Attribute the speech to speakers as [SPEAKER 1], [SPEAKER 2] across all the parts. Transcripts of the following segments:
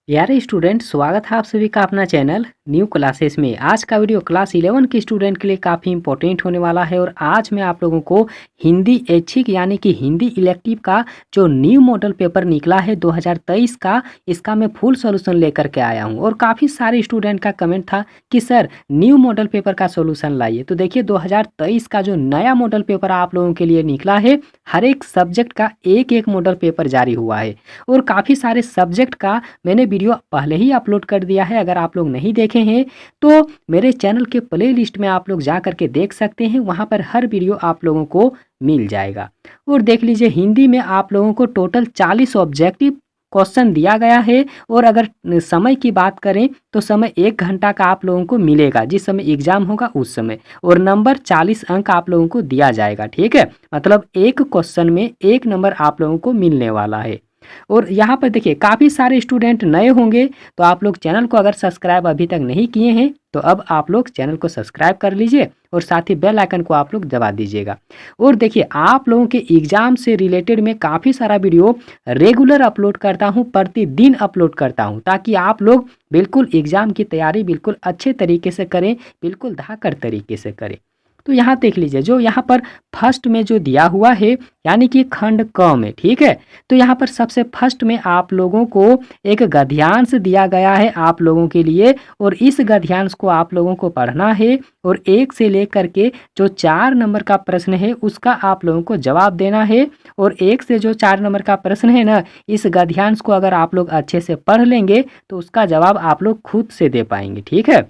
[SPEAKER 1] यार स्टूडेंट, स्वागत है आप सभी का अपना चैनल न्यू क्लासेस में। आज का वीडियो क्लास 11 के स्टूडेंट के लिए काफ़ी इंपॉर्टेंट होने वाला है और आज मैं आप लोगों को हिंदी ऐच्छिक यानी कि हिंदी इलेक्टिव का जो न्यू मॉडल पेपर निकला है 2023 का, इसका मैं फुल सॉल्यूशन लेकर के आया हूं। और काफ़ी सारे स्टूडेंट का कमेंट था कि सर न्यू मॉडल पेपर का सॉल्यूशन लाइए। तो देखिए 2023 का जो नया मॉडल पेपर आप लोगों के लिए निकला है, हर एक सब्जेक्ट का एक एक मॉडल पेपर जारी हुआ है और काफ़ी सारे सब्जेक्ट का मैंने वीडियो पहले ही अपलोड कर दिया है। अगर आप लोग नहीं देखे हैं तो मेरे चैनल के प्ले लिस्ट में आप लोग जा करके देख सकते हैं, वहाँ पर हर वीडियो आप लोगों को मिल जाएगा। और देख लीजिए, हिंदी में आप लोगों को टोटल 40 ऑब्जेक्टिव क्वेश्चन दिया गया है। और अगर समय की बात करें तो समय 1 घंटा का आप लोगों को मिलेगा, जिस समय एग्जाम होगा उस समय। और नंबर 40 अंक आप लोगों को दिया जाएगा, ठीक है। मतलब एक क्वेश्चन में 1 नंबर आप लोगों को मिलने वाला है। और यहाँ पर देखिए काफ़ी सारे स्टूडेंट नए होंगे, तो आप लोग चैनल को अगर सब्सक्राइब अभी तक नहीं किए हैं तो अब आप लोग चैनल को सब्सक्राइब कर लीजिए और साथ ही बेल आइकन को आप लोग दबा दीजिएगा। और देखिए, आप लोगों के एग्ज़ाम से रिलेटेड मैं काफ़ी सारा वीडियो रेगुलर अपलोड करता हूँ, प्रतिदिन अपलोड करता हूँ, ताकि आप लोग बिल्कुल एग्ज़ाम की तैयारी बिल्कुल अच्छे तरीके से करें, बिल्कुल धाकड़ तरीके से करें। तो यहाँ देख लीजिए, जो यहाँ पर फर्स्ट में जो दिया हुआ है यानी कि खंड क में, ठीक है। तो यहाँ पर सबसे फर्स्ट में आप लोगों को एक गद्यांश दिया गया है आप लोगों के लिए, और इस गद्यांश को आप लोगों को पढ़ना है और 1 से लेकर के जो 4 नंबर का प्रश्न है उसका आप लोगों को जवाब देना है। और 1 से जो 4 नंबर का प्रश्न है ना, इस गद्यांश को अगर आप लोग अच्छे से पढ़ लेंगे तो उसका जवाब आप लोग खुद से दे पाएंगे, ठीक है।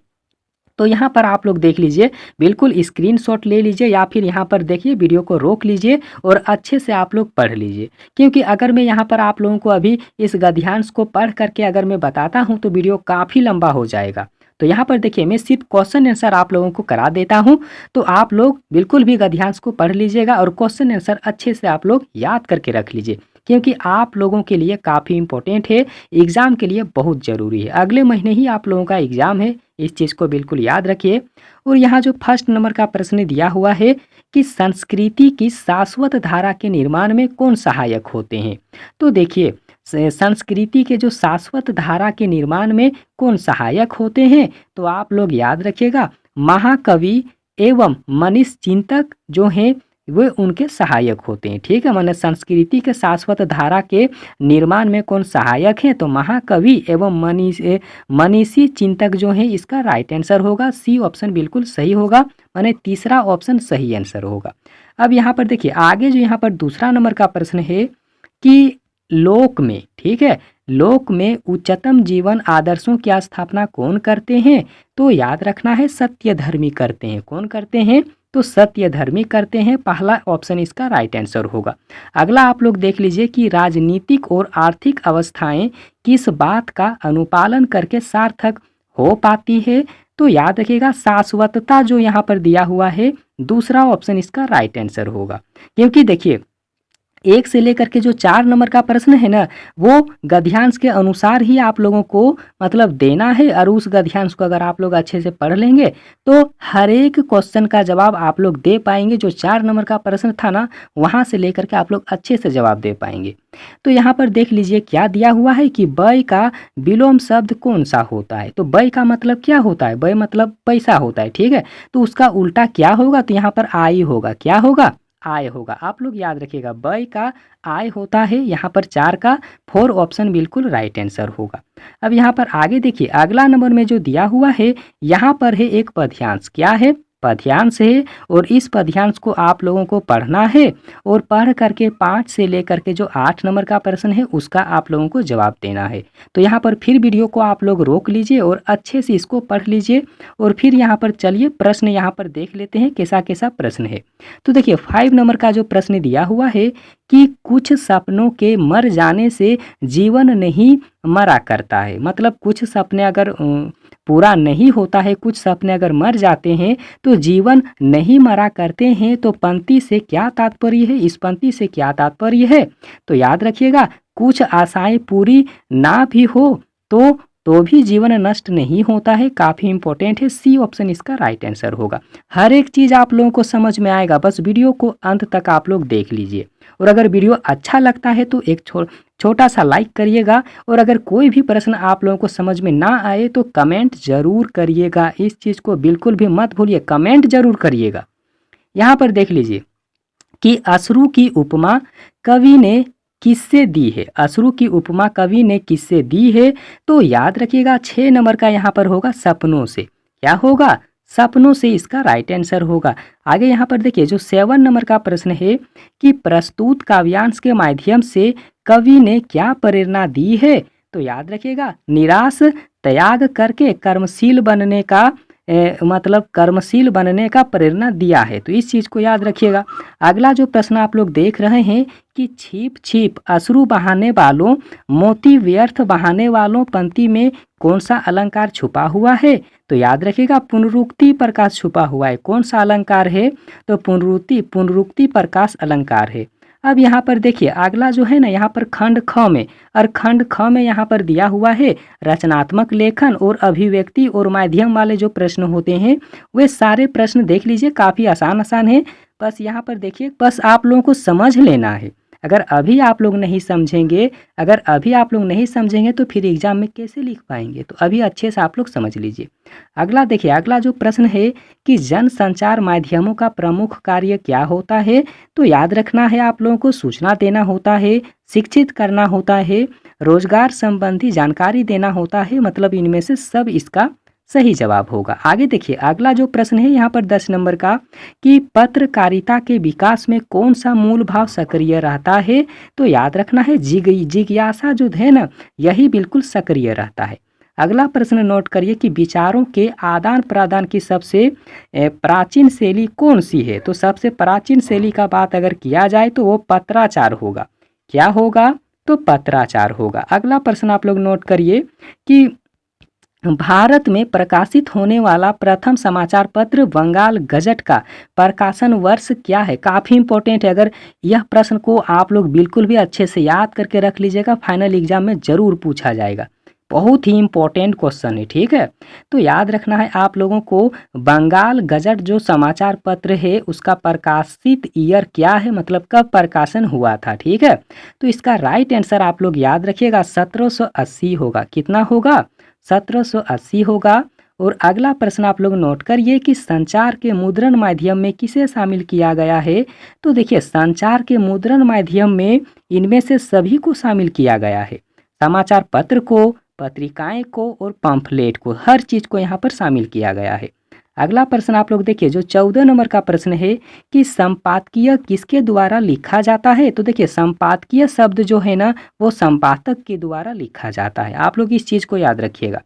[SPEAKER 1] तो यहाँ पर आप लोग देख लीजिए, बिल्कुल स्क्रीनशॉट ले लीजिए या फिर यहाँ पर देखिए वीडियो को रोक लीजिए और अच्छे से आप लोग पढ़ लीजिए। क्योंकि अगर मैं यहाँ पर आप लोगों को अभी इस गद्यांश को पढ़ करके अगर मैं बताता हूँ तो वीडियो काफ़ी लंबा हो जाएगा। तो यहाँ पर देखिए, मैं सिर्फ क्वेश्चन आंसर आप लोगों को करा देता हूँ, तो आप लोग बिल्कुल भी गद्यांश को पढ़ लीजिएगा और क्वेश्चन आंसर अच्छे से आप लोग याद करके रख लीजिए, क्योंकि आप लोगों के लिए काफ़ी इंपॉर्टेंट है, एग्ज़ाम के लिए बहुत ज़रूरी है। अगले महीने ही आप लोगों का एग्ज़ाम है, इस चीज़ को बिल्कुल याद रखिए। और यहाँ जो फर्स्ट नंबर का प्रश्न दिया हुआ है कि संस्कृति की शाश्वत धारा के निर्माण में कौन सहायक होते हैं। तो देखिए, संस्कृति के जो शाश्वत धारा के निर्माण में कौन सहायक होते हैं, तो आप लोग याद रखिएगा, महाकवि एवं मनीष चिंतक जो हैं वे उनके सहायक होते हैं, ठीक है। माने संस्कृति के शाश्वत धारा के निर्माण में कौन सहायक है, तो महाकवि एवं मनीषी चिंतक जो है, इसका राइट आंसर होगा सी ऑप्शन, बिल्कुल सही होगा। माने तीसरा ऑप्शन सही आंसर होगा। अब यहाँ पर देखिए, आगे जो यहाँ पर दूसरा नंबर का प्रश्न है कि लोक में, ठीक है, लोक में उच्चतम जीवन आदर्शों की स्थापना कौन करते हैं, तो याद रखना है सत्यधर्मी करते हैं। कौन करते हैं, तो सत्यधर्मी करते हैं, पहला ऑप्शन इसका राइट आंसर होगा। अगला आप लोग देख लीजिए कि राजनीतिक और आर्थिक अवस्थाएं किस बात का अनुपालन करके सार्थक हो पाती है, तो याद रखिएगा शाश्वतता जो यहाँ पर दिया हुआ है, दूसरा ऑप्शन इसका राइट आंसर होगा। क्योंकि देखिए, 1 से लेकर के जो 4 नंबर का प्रश्न है ना, वो गद्यांश के अनुसार ही आप लोगों को मतलब देना है। और उस गद्यांश को अगर आप लोग अच्छे से पढ़ लेंगे तो हर एक क्वेश्चन का जवाब आप लोग दे पाएंगे। जो 4 नंबर का प्रश्न था ना, वहाँ से लेकर के आप लोग अच्छे से जवाब दे पाएंगे। तो यहाँ पर देख लीजिए क्या दिया हुआ है कि व्यय का विलोम शब्द कौन सा होता है। तो व्यय का मतलब क्या होता है, व्यय मतलब पैसा होता है, ठीक है। तो उसका उल्टा क्या होगा, तो यहाँ पर आय होगा। क्या होगा, आय होगा। आप लोग याद रखिएगा, व्यय का आय होता है, यहाँ पर 4 का 4 ऑप्शन बिल्कुल राइट आंसर होगा। अब यहाँ पर आगे देखिए, अगला नंबर में जो दिया हुआ है, यहाँ पर है एक पद्यांश। क्या है, पद्यांश है। और इस पद्यांश को आप लोगों को पढ़ना है और पढ़ करके 5 से लेकर के जो 8 नंबर का प्रश्न है उसका आप लोगों को जवाब देना है। तो यहाँ पर फिर वीडियो को आप लोग रोक लीजिए और अच्छे से इसको पढ़ लीजिए। और फिर यहाँ पर चलिए प्रश्न यहाँ पर देख लेते हैं कैसा कैसा प्रश्न है। तो देखिए 5 नंबर का जो प्रश्न दिया हुआ है कि कुछ सपनों के मर जाने से जीवन नहीं मरा करता है। मतलब कुछ सपने अगर पूरा नहीं होता है, कुछ सपने अगर मर जाते हैं तो जीवन नहीं मरा करते हैं। तो पंक्ति से क्या तात्पर्य है, इस पंक्ति से क्या तात्पर्य है, तो याद रखिएगा, कुछ आशाएं पूरी ना भी हो तो तो भी जीवन नष्ट नहीं होता है, काफ़ी इंपॉर्टेंट है। सी ऑप्शन इसका राइट आंसर होगा। हर एक चीज़ आप लोगों को समझ में आएगा, बस वीडियो को अंत तक आप लोग देख लीजिए। और अगर वीडियो अच्छा लगता है तो एक छोटा सा लाइक करिएगा, और अगर कोई भी प्रश्न आप लोगों को समझ में ना आए तो कमेंट ज़रूर करिएगा। इस चीज़ को बिल्कुल भी मत भूलिए, कमेंट ज़रूर करिएगा। यहाँ पर देख लीजिए कि अश्रु की उपमा कवि ने किससे दी है। अश्रु की उपमा कवि ने किससे दी है, तो याद रखिएगा 6 नंबर का यहाँ पर होगा सपनों से। क्या होगा? सपनों से इसका राइट आंसर होगा। आगे यहाँ पर देखिए जो 7 नंबर का प्रश्न है कि प्रस्तुत काव्यांश के माध्यम से कवि ने क्या प्रेरणा दी है, तो याद रखिएगा निराश त्याग करके कर्मशील बनने का मतलब कर्मशील बनने का प्रेरणा दिया है, तो इस चीज़ को याद रखिएगा। अगला जो प्रश्न आप लोग देख रहे हैं कि छिप छिप अश्रु बहाने वालों मोती व्यर्थ बहाने वालों पंक्ति में कौन सा अलंकार छुपा हुआ है, तो याद रखिएगा पुनरुक्ति प्रकाश छुपा हुआ है। कौन सा अलंकार है, तो पुनरुक्ति प्रकाश अलंकार है। अब यहाँ पर देखिए अगला जो है ना, यहाँ पर खंड ख में, और खंड ख में यहाँ पर दिया हुआ है रचनात्मक लेखन और अभिव्यक्ति और माध्यम वाले जो प्रश्न होते हैं वे सारे प्रश्न देख लीजिए, काफ़ी आसान आसान है। बस यहाँ पर देखिए, बस आप लोगों को समझ लेना है। अगर अभी आप लोग नहीं समझेंगे तो फिर एग्जाम में कैसे लिख पाएंगे, तो अभी अच्छे से आप लोग समझ लीजिए। अगला देखिए, अगला जो प्रश्न है कि जन संचार माध्यमों का प्रमुख कार्य क्या होता है, तो याद रखना है आप लोगों को सूचना देना होता है, शिक्षित करना होता है, रोजगार संबंधी जानकारी देना होता है, मतलब इनमें से सब इसका सही जवाब होगा। आगे देखिए अगला जो प्रश्न है यहाँ पर 10 नंबर का कि पत्रकारिता के विकास में कौन सा मूल भाव सक्रिय रहता है, तो याद रखना है जिज्ञासा जो है ना, यही बिल्कुल सक्रिय रहता है। अगला प्रश्न नोट करिए कि विचारों के आदान प्रदान की सबसे प्राचीन शैली कौन सी है, तो सबसे प्राचीन शैली का बात अगर किया जाए तो वो पत्राचार होगा। क्या होगा, तो पत्राचार होगा। अगला प्रश्न आप लोग नोट करिए कि भारत में प्रकाशित होने वाला प्रथम समाचार पत्र बंगाल गजट का प्रकाशन वर्ष क्या है। काफ़ी इंपॉर्टेंट है, अगर यह प्रश्न को आप लोग बिल्कुल भी अच्छे से याद करके रख लीजिएगा, फाइनल एग्जाम में ज़रूर पूछा जाएगा। बहुत ही इंपॉर्टेंट क्वेश्चन है, ठीक है। तो याद रखना है आप लोगों को बंगाल गजट जो समाचार पत्र है उसका प्रकाशित ईयर क्या है, मतलब कब प्रकाशन हुआ था, ठीक है। तो इसका राइट आंसर आप लोग याद रखिएगा 1780 होगा। कितना होगा, 1780 होगा। और अगला प्रश्न आप लोग नोट करिए कि संचार के मुद्रण माध्यम में किसे शामिल किया गया है, तो देखिए संचार के मुद्रण माध्यम में इनमें से सभी को शामिल किया गया है। समाचार पत्र को, पत्रिकाएं को और पंफलेट को, हर चीज़ को यहाँ पर शामिल किया गया है। अगला प्रश्न आप लोग देखिए जो 14 नंबर का प्रश्न है कि संपादकीय किसके द्वारा लिखा जाता है, तो देखिए संपादकीय शब्द जो है ना वो संपादक के द्वारा लिखा जाता है। आप लोग इस चीज़ को याद रखिएगा।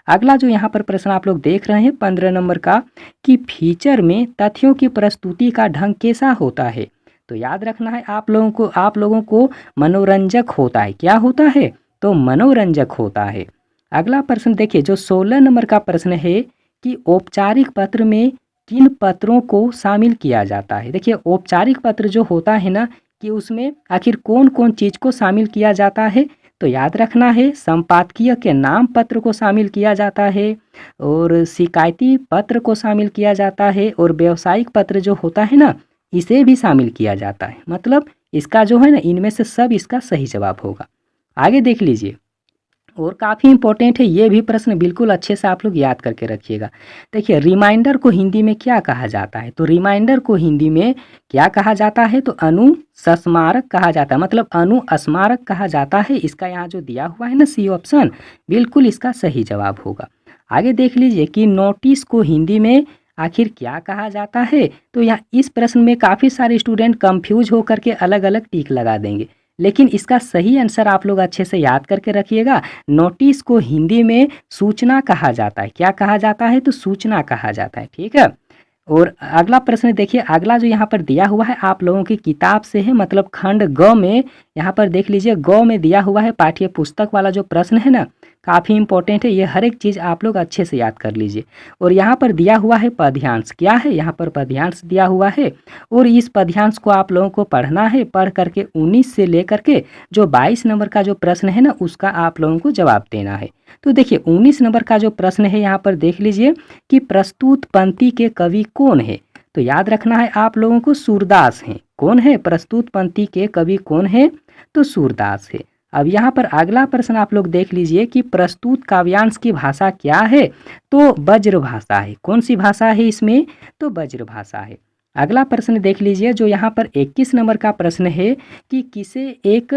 [SPEAKER 1] अगला जो यहाँ पर प्रश्न आप लोग देख रहे हैं 15 नंबर का कि फीचर में तथ्यों की प्रस्तुति का ढंग कैसा होता है, तो याद रखना है आप लोगों को मनोरंजक होता है। क्या होता है, तो मनोरंजक होता है। अगला प्रश्न देखिए जो 16 नंबर का प्रश्न है कि औपचारिक पत्र में किन पत्रों को शामिल किया जाता है। देखिए औपचारिक पत्र जो होता है ना कि उसमें आखिर कौन कौन चीज़ को शामिल किया जाता है, तो याद रखना है संपादकीय के नाम पत्र को शामिल किया जाता है, और शिकायती पत्र को शामिल किया जाता है, और व्यावसायिक पत्र जो होता है ना इसे भी शामिल किया जाता है। मतलब इसका जो है ना इनमें से सब इसका सही जवाब होगा। आगे देख लीजिए, और काफ़ी इंपॉर्टेंट है ये भी प्रश्न, बिल्कुल अच्छे से आप लोग याद करके रखिएगा। देखिए रिमाइंडर को हिंदी में क्या कहा जाता है, तो रिमाइंडर को हिंदी में क्या कहा जाता है, तो अनुस्मारक कहा जाता है, मतलब अनुस्मारक कहा जाता है। इसका यहाँ जो दिया हुआ है ना सी ऑप्शन, बिल्कुल इसका सही जवाब होगा। आगे देख लीजिए कि नोटिस को हिंदी में आखिर क्या कहा जाता है, तो यहाँ इस प्रश्न में काफ़ी सारे स्टूडेंट कंफ्यूज होकर के अलग अलग टिक लगा देंगे, लेकिन इसका सही आंसर आप लोग अच्छे से याद करके रखिएगा। नोटिस को हिंदी में सूचना कहा जाता है। क्या कहा जाता है, तो सूचना कहा जाता है, ठीक है। और अगला प्रश्न देखिए, अगला जो यहाँ पर दिया हुआ है आप लोगों की किताब से है, मतलब खंड ग में यहाँ पर देख लीजिए ग में दिया हुआ है पाठ्य पुस्तक वाला जो प्रश्न है ना, काफ़ी इंपॉर्टेंट है ये, हर एक चीज़ आप लोग अच्छे से याद कर लीजिए। और यहाँ पर दिया हुआ है पद्यांश, क्या है यहाँ पर पद्यांश दिया हुआ है, और इस पद्यांश को आप लोगों को पढ़ना है। पढ़ करके 19 से लेकर के जो 22 नंबर का जो प्रश्न है ना उसका आप लोगों को जवाब देना है। तो देखिए 19 नंबर का जो प्रश्न है यहाँ पर देख लीजिए कि प्रस्तुत पंक्ति के कवि कौन है। तो याद रखना है आप लोगों को सूरदास हैं। कौन है? प्रस्तुत पंक्ति के कवि कौन है? तो सूरदास है। अब यहाँ पर अगला प्रश्न आप लोग देख लीजिए कि प्रस्तुत काव्यांश की भाषा क्या है? तो ब्रज भाषा है। कौन सी भाषा है इसमें? तो ब्रज भाषा है। अगला प्रश्न देख लीजिए जो यहाँ पर 21 नंबर का प्रश्न है कि किसे एक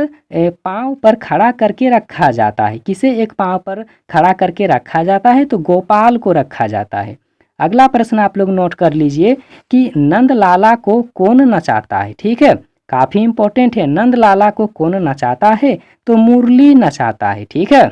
[SPEAKER 1] पाँव पर खड़ा करके रखा जाता है। किसे एक पाँव पर खड़ा करके रखा जाता है? तो गोपाल को रखा जाता है। अगला प्रश्न आप लोग नोट कर लीजिए कि नंद लाला को कौन नचाता है। ठीक है, काफ़ी इंपॉर्टेंट है। नंद लाला को कौन नचाता है? तो मुरली नचाता है। ठीक है,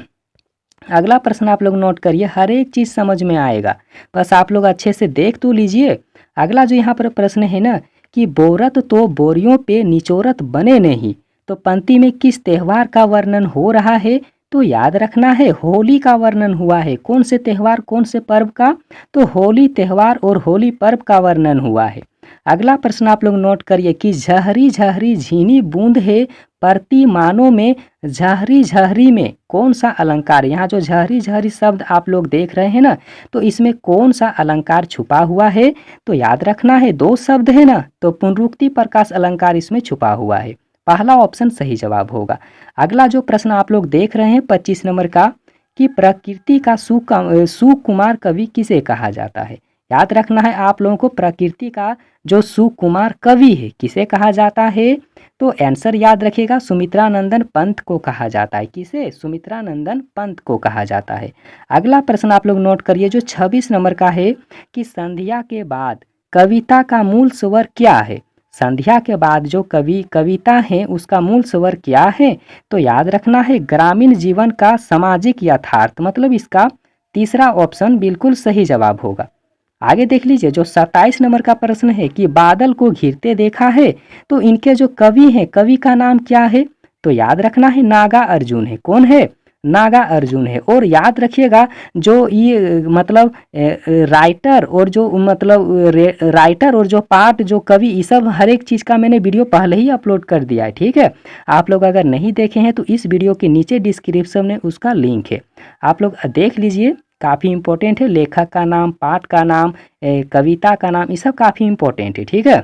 [SPEAKER 1] अगला प्रश्न आप लोग नोट करिए, हर एक चीज़ समझ में आएगा, बस आप लोग अच्छे से देख तो लीजिए। अगला जो यहाँ पर प्रश्न है ना कि बोरत तो बोरियों पे निचोरत बने नहीं, तो पंक्ति में किस त्यौहार का वर्णन हो रहा है? तो याद रखना है होली का वर्णन हुआ है। कौन से त्यौहार, कौन से पर्व का? तो होली त्यौहार और होली पर्व का वर्णन हुआ है। अगला प्रश्न आप लोग नोट करिए कि झहरी झहरी झीनी बूंद है प्रतिमानों में झहरी झहरी में कौन सा अलंकार? यहाँ जो झहरी झहरी शब्द आप लोग देख रहे हैं ना, तो इसमें कौन सा अलंकार छुपा हुआ है? तो याद रखना है दो शब्द है ना, तो पुनरुक्ति प्रकाश अलंकार इसमें छुपा हुआ है। पहला ऑप्शन सही जवाब होगा। अगला जो प्रश्न आप लोग देख रहे हैं 25 नंबर का कि प्रकृति का सुकुमार कवि किसे कहा जाता है? याद रखना है आप लोगों को प्रकृति का जो सुकुमार कवि है किसे कहा जाता है? तो आंसर याद रखिएगा सुमित्रानंदन पंत को कहा जाता है। किसे? सुमित्रानंदन पंत को कहा जाता है। अगला प्रश्न आप लोग नोट करिए जो 26 नंबर का है कि संध्या के बाद कविता का मूल स्वर क्या है? संध्या के बाद जो कविता है उसका मूल स्वर क्या है? तो याद रखना है ग्रामीण जीवन का सामाजिक यथार्थ, मतलब इसका तीसरा ऑप्शन बिल्कुल सही जवाब होगा। आगे देख लीजिए जो 27 नंबर का प्रश्न है कि बादल को घिरते देखा है, तो इनके जो कवि हैं कवि का नाम क्या है? तो याद रखना है नागा अर्जुन है। कौन है? नागा अर्जुन है। और याद रखिएगा जो ये मतलब राइटर और जो मतलब राइटर और जो पार्ट जो कवि, ये सब हर एक चीज़ का मैंने वीडियो पहले ही अपलोड कर दिया है। ठीक है, आप लोग अगर नहीं देखे हैं तो इस वीडियो के नीचे डिस्क्रिप्शन में उसका लिंक है, आप लोग देख लीजिए। काफ़ी इंपॉर्टेंट है, लेखक का नाम, पाठ का नाम, कविता का नाम, ये सब काफ़ी इंपॉर्टेंट है। ठीक है,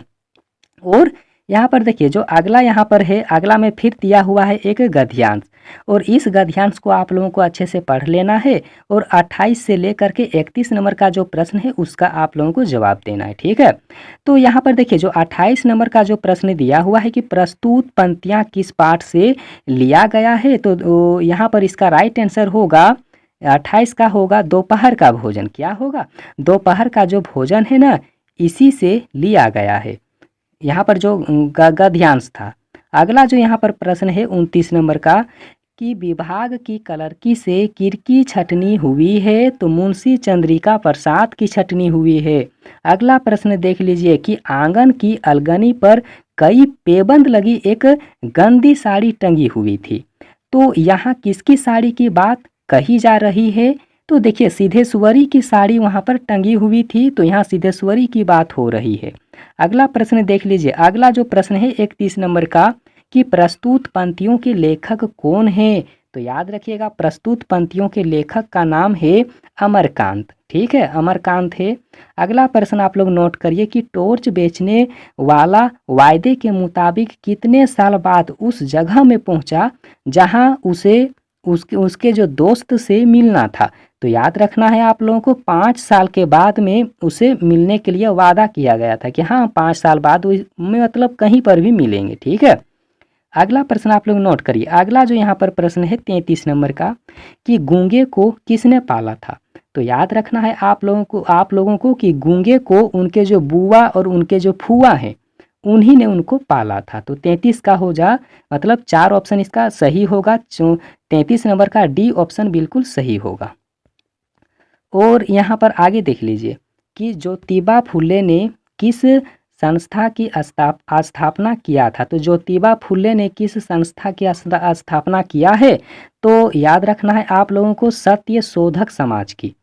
[SPEAKER 1] और यहाँ पर देखिए जो अगला यहाँ पर है, अगला में फिर दिया हुआ है एक गद्यांश, और इस गद्यांश को आप लोगों को अच्छे से पढ़ लेना है और 28 से लेकर के 31 नंबर का जो प्रश्न है उसका आप लोगों को जवाब देना है। ठीक है, तो यहाँ पर देखिए जो 28 नंबर का जो प्रश्न दिया हुआ है कि प्रस्तुत पंक्तियाँ किस पाठ से लिया गया है, तो यहाँ पर इसका राइट आंसर होगा 28 का होगा दोपहर का भोजन। क्या होगा? दोपहर का जो भोजन है ना, इसी से लिया गया है। यहाँ पर जो गद्यांश था। अगला जो यहाँ पर प्रश्न है 29 नंबर का कि विभाग की कलरकी से किरकी छटनी हुई है, तो मुंशी चंद्रिका प्रसाद की छटनी हुई है। अगला प्रश्न देख लीजिए कि आंगन की अलगनी पर कई पेबंद लगी एक गंदी साड़ी टंगी हुई थी, तो यहाँ किसकी साड़ी की बात कही जा रही है? तो देखिए सिद्धेश्वरी की साड़ी वहाँ पर टंगी हुई थी, तो यहाँ सिद्धेश्वरी की बात हो रही है। अगला प्रश्न देख लीजिए, अगला जो प्रश्न है 31 नंबर का कि प्रस्तुत पंक्तियों के लेखक कौन है? तो याद रखिएगा प्रस्तुत पंक्तियों के लेखक का नाम है अमरकांत। ठीक है, अमरकांत है। अगला प्रश्न आप लोग नोट करिए कि टॉर्च बेचने वाला वायदे के मुताबिक कितने साल बाद उस जगह में पहुंचा जहां उसे उसके जो दोस्त से मिलना था? तो याद रखना है आप लोगों को 5 साल के बाद में उसे मिलने के लिए वादा किया गया था कि हाँ 5 साल बाद में मतलब कहीं पर भी मिलेंगे। ठीक है, अगला प्रश्न आप लोग नोट करिए। अगला जो यहाँ पर प्रश्न है 33 नंबर का कि गूंगे को किसने पाला था? तो याद रखना है आप लोगों को कि गूंगे को उनके जो बुआ और उनके जो फुआ हैं उन्हीं ने उनको पाला था। तो 33 का हो जा मतलब 4 ऑप्शन इसका सही होगा। 33 नंबर का डी ऑप्शन बिल्कुल सही होगा। और यहाँ पर आगे देख लीजिए कि ज्योतिबा फुले ने किस संस्था की स्थापना किया था? तो ज्योतिबा फुले ने किस संस्था की स्थापना किया है? तो याद रखना है आप लोगों को सत्य शोधक समाज की।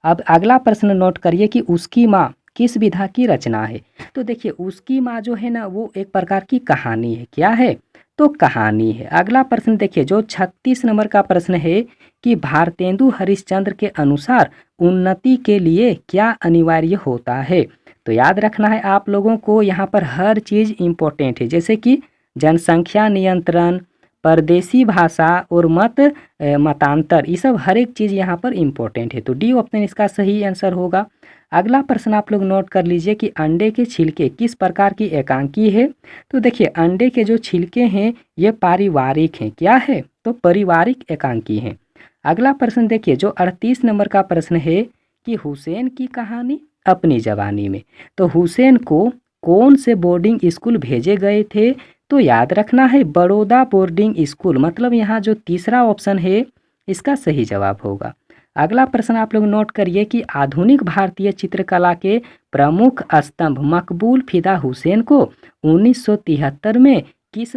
[SPEAKER 1] अब अगला प्रश्न नोट करिए कि उसकी माँ किस विधा की रचना है? तो देखिए उसकी माँ जो है ना वो एक प्रकार की कहानी है। क्या है? तो कहानी है। अगला प्रश्न देखिए, जो 36 नंबर का प्रश्न है कि भारतेंदु हरिश्चंद्र के अनुसार उन्नति के लिए क्या अनिवार्य होता है। तो याद रखना है आप लोगों को, यहाँ पर हर चीज़ इम्पोर्टेंट है, जैसे कि जनसंख्या नियंत्रण, परदेसी भाषा और मतांतर, ये सब हर एक चीज़ यहाँ पर इम्पोर्टेंट है। तो डी ऑप्शन इसका सही आंसर होगा। अगला प्रश्न आप लोग नोट कर लीजिए कि अंडे के छिलके किस प्रकार की एकांकी है। तो देखिए, अंडे के जो छिलके हैं ये पारिवारिक हैं। क्या है? तो पारिवारिक एकांकी हैं। अगला प्रश्न देखिए, जो 38 नंबर का प्रश्न है कि हुसैन की कहानी अपनी जवानी में। तो हुसैन को कौन से बोर्डिंग स्कूल भेजे गए थे। तो याद रखना है बड़ौदा बोर्डिंग स्कूल, मतलब यहाँ जो तीसरा ऑप्शन है इसका सही जवाब होगा। अगला प्रश्न आप लोग नोट करिए कि आधुनिक भारतीय चित्रकला के प्रमुख स्तंभ मकबूल फिदा हुसैन को 1973 में किस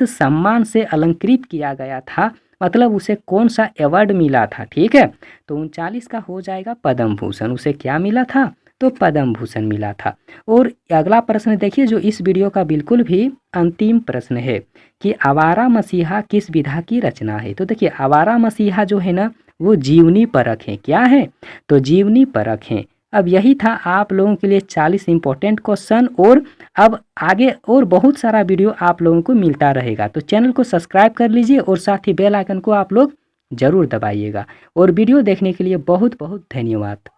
[SPEAKER 1] सम्मान से अलंकृत किया गया था, मतलब उसे कौन सा अवार्ड मिला था। ठीक है, तो 39 का हो जाएगा पद्म भूषण। उसे क्या मिला था? तो पद्म भूषण मिला था। और अगला प्रश्न देखिए, जो इस वीडियो का बिल्कुल भी अंतिम प्रश्न है कि आवारा मसीहा किस विधा की रचना है। तो देखिए, आवारा मसीहा जो है ना वो जीवनी परक है। क्या है? तो जीवनी परक है। अब यही था आप लोगों के लिए 40 इंपॉर्टेंट क्वेश्चन, और अब आगे और बहुत सारा वीडियो आप लोगों को मिलता रहेगा। तो चैनल को सब्सक्राइब कर लीजिए और साथ ही बेल आइकन को आप लोग ज़रूर दबाइएगा। और वीडियो देखने के लिए बहुत बहुत धन्यवाद।